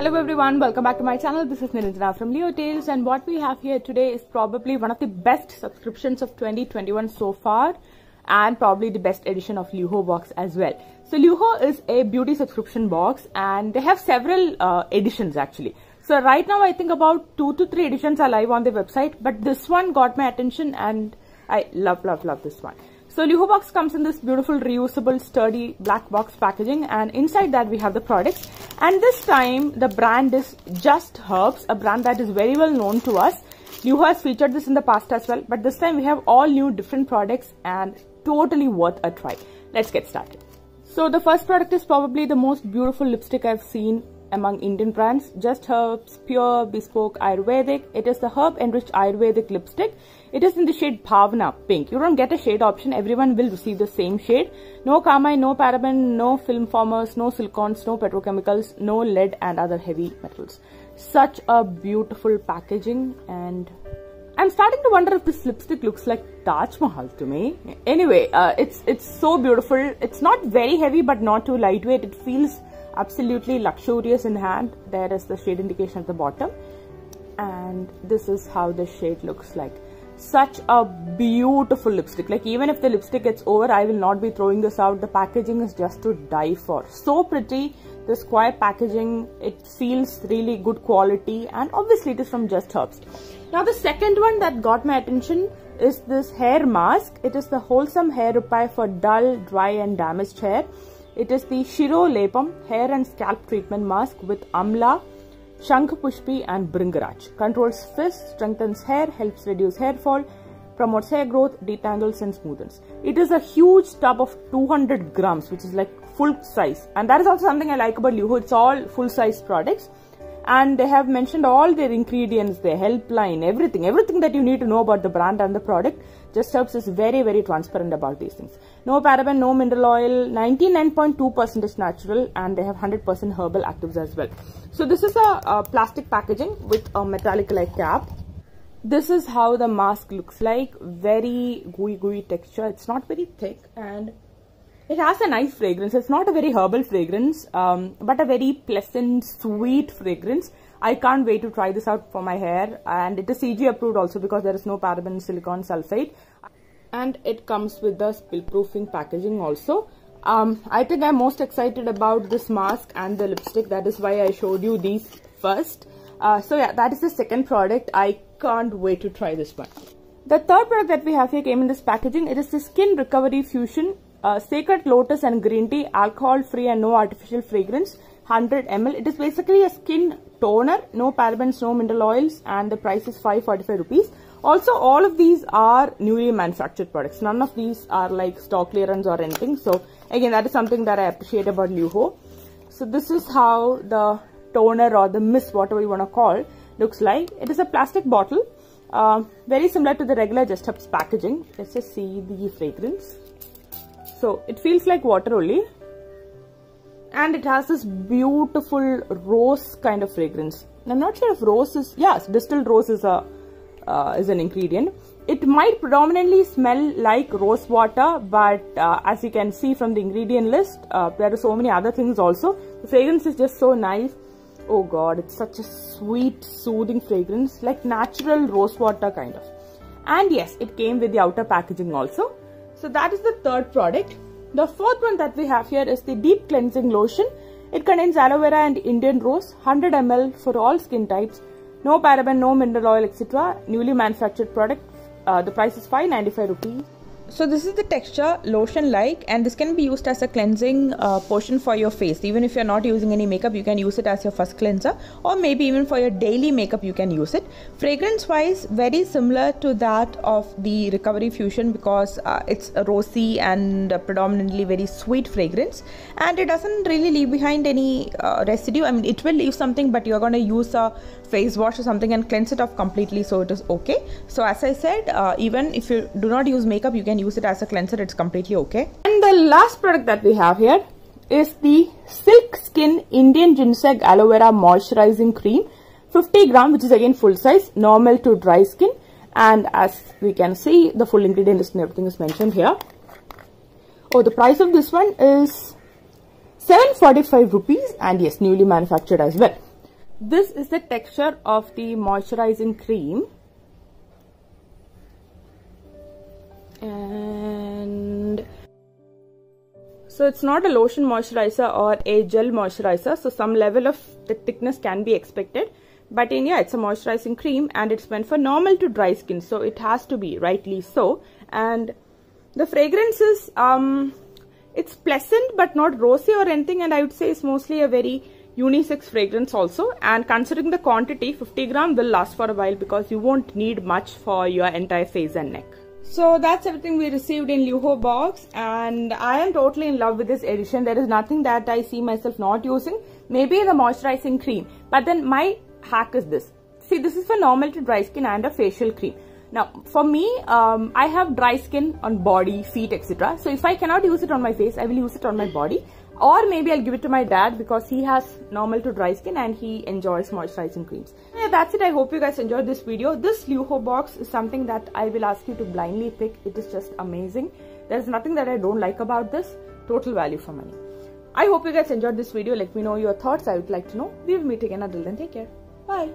Hello everyone, welcome back to my channel. This is Niranjana from Leo Tales, and what we have here today is probably one of the best subscriptions of 2021 so far, and probably the best edition of Luho box as well. So Luho is a beauty subscription box and they have several editions actually. So right now I think about 2 to 3 editions are live on their website, but this one got my attention and I love this one. So Luho box comes in this beautiful reusable sturdy black box packaging, and inside that we have the products, and this time the brand is Just Herbs, a brand that is very well known to us. Luho has featured this in the past as well, but this time we have all new different products and totally worth a try. Let's get started. So the first product is probably the most beautiful lipstick I've seen among Indian brands. Just Herbs Pure Bespoke Ayurvedic. It is the herb enriched Ayurvedic lipstick. It is in the shade Bhavana Pink. You don't get a shade option. Everyone will receive the same shade. No carmine, no paraben, no film formers, no silicones, no petrochemicals, no lead and other heavy metals. Such a beautiful packaging, and I'm starting to wonder if this lipstick looks like Taj Mahal to me. Anyway, it's so beautiful. It's not very heavy but not too lightweight. It feels absolutely luxurious in hand. There is the shade indication at the bottom, and this is how the shade looks like. Such a beautiful lipstick. Like, even if the lipstick gets over, I will not be throwing this out. The packaging is just to die for. So pretty. The square packaging, it feels really good quality, and obviously it is from Just Herbs. Now the second one that got my attention is this hair mask. It is the wholesome hair repair for dull, dry and damaged hair. It is the Shiro Lepam hair and scalp treatment mask with Amla, Shankh Pushpi and Bringaraj. Controls frizz, strengthens hair, helps reduce hair fall, promotes hair growth, detangles and smoothens. It is a huge tub of 200 grams, which is like full size. And that is also something I like about Luho. It's all full size products. And they have mentioned all their ingredients, their helpline, everything that you need to know about the brand and the product. Just Herbs is very transparent about these things. No paraben, no mineral oil, 99.2% is natural, and they have 100% herbal actives as well. So this is a plastic packaging with a metallic-like cap. This is how the mask looks like. Very gooey texture. It's not very thick, and it has a nice fragrance. It's not a very herbal fragrance, but a very pleasant, sweet fragrance. I can't wait to try this out for my hair, and it is CG approved also because there is no paraben, silicone, sulfate, and it comes with the spill proofing packaging also. I think I'm most excited about this mask and the lipstick. That is why I showed you these first. So yeah, that is the second product. I can't wait to try this one. The third product that we have here came in this packaging. It is the Skin Recovery Fusion Sacred Lotus and Green Tea, alcohol free and no artificial fragrance, 100 ml. It is basically a skin toner, no parabens, no mineral oils, and the price is 545 rupees. Also, all of these are newly manufactured products. None of these are like stock clearance or anything. So again, that is something that I appreciate about Luho. So this is how the toner or the mist, whatever you want to call, looks like. It is a plastic bottle, very similar to the regular Just Herbs packaging. Let's just see the fragrance. So it feels like water only, and it has this beautiful rose kind of fragrance. I'm not sure if rose is, yes, distilled rose is an ingredient. It might predominantly smell like rose water, but as you can see from the ingredient list, there are so many other things also. The fragrance is just so nice. Oh god, it's such a sweet, soothing fragrance, like natural rose water kind of. And yes, it came with the outer packaging also. So that is the third product. The fourth one that we have here is the Deep Cleansing Lotion. It contains aloe vera and Indian rose, 100 ml for all skin types. No paraben, no mineral oil, etc. Newly manufactured product. The price is 595 rupees. So this is the texture, lotion like, and this can be used as a cleansing portion for your face. Even if you're not using any makeup, you can use it as your first cleanser, or maybe even for your daily makeup you can use it. Fragrance wise, very similar to that of the Recovery Fusion because it's a rosy and predominantly very sweet fragrance, and it doesn't really leave behind any residue. I mean, it will leave something, but you're going to use a face wash or something and cleanse it off completely, so it is okay. So as I said, even if you do not use makeup, you can use it as a cleanser. It's completely okay. And the last product that we have here is the Silk Skin Indian Ginseng Aloe Vera Moisturizing Cream, 50 gram, which is again full size, normal to dry skin. And as we can see, the full ingredient list and everything is mentioned here. Oh, the price of this one is 745 rupees, and yes, newly manufactured as well. This is the texture of the moisturizing cream. And so it's not a lotion moisturizer or a gel moisturizer, so some level of the thickness can be expected. But yeah, it's a moisturizing cream and it's meant for normal to dry skin, so it has to be, rightly so. And the fragrance is, it's pleasant but not rosy or anything, and I would say it's mostly a very unisex fragrance also. And considering the quantity, 50 gram will last for a while because you won't need much for your entire face and neck. So that's everything we received in Luho box, and I am totally in love with this edition. There is nothing that I see myself not using. Maybe the moisturizing cream, but then my hack is this. See, this is for normal to dry skin and a facial cream. Now for me, I have dry skin on body, feet, etc. So if I cannot use it on my face, I will use it on my body. Or maybe I'll give it to my dad because he has normal to dry skin and he enjoys moisturizing creams. Yeah, that's it. I hope you guys enjoyed this video. This Luho box is something that I will ask you to blindly pick. It is just amazing. There's nothing that I don't like about this. Total value for money. I hope you guys enjoyed this video. Let me know your thoughts. I would like to know. We will meet again. Until then, take care. Bye.